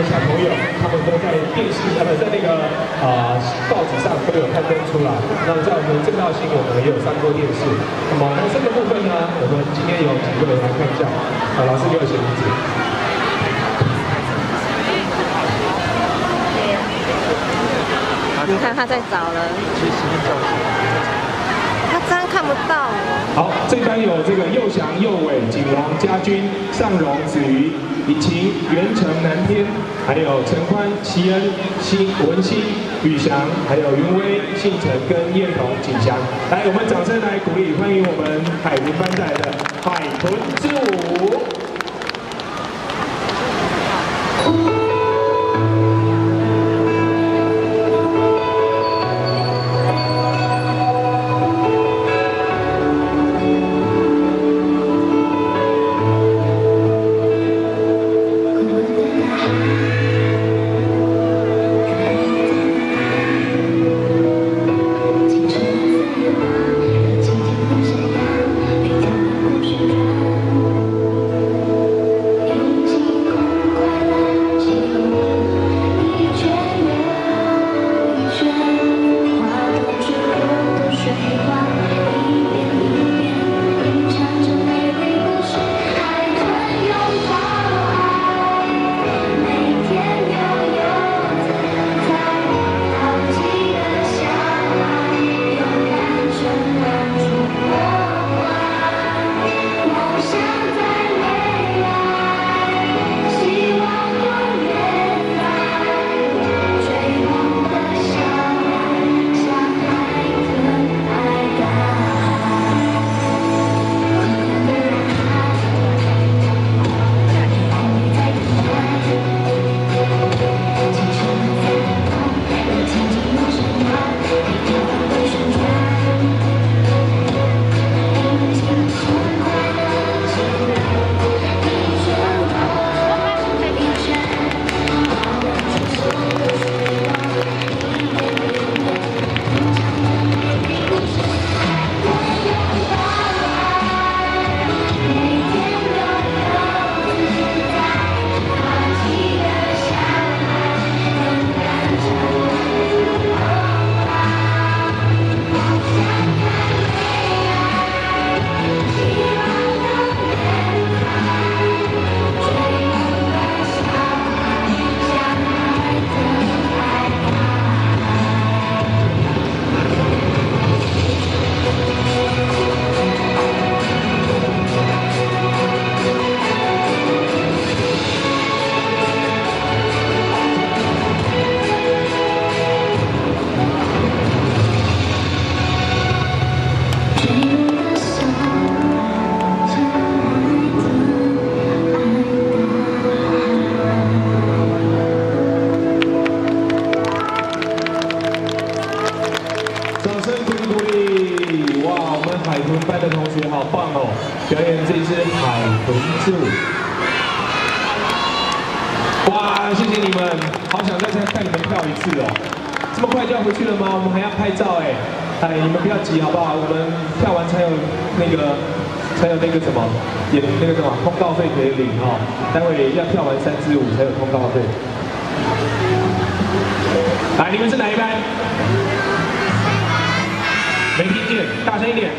小朋友，他们都在电视，在那个报纸上都有刊登出来。那在我们正道新闻呢也有上过电视。那么男生的部分呢，我们今天有几位来看一下。老师给我写名字。你看他在找了。他这样看不到哦。好，这班有这个佑祥、佑伟、景荣、家军、尚荣、子瑜、以晴、元成、南天，还有陈宽、齐恩、文心、宇翔，还有云威、信成跟叶彤、景祥。来，我们掌声来鼓励，欢迎我们海豚班带来的海豚之舞。海豚班的同学好棒哦！表演这一支海豚之舞。哇，谢谢你们，好想再带你们跳一次哦。这么快就要回去了吗？我们还要拍照哎！哎，你们不要急好不好？我们跳完才有那个什么，也那个什么通告费可以领哦。待会要跳完3支舞才有通告费。来，你们是哪一班？没听见，大声一点。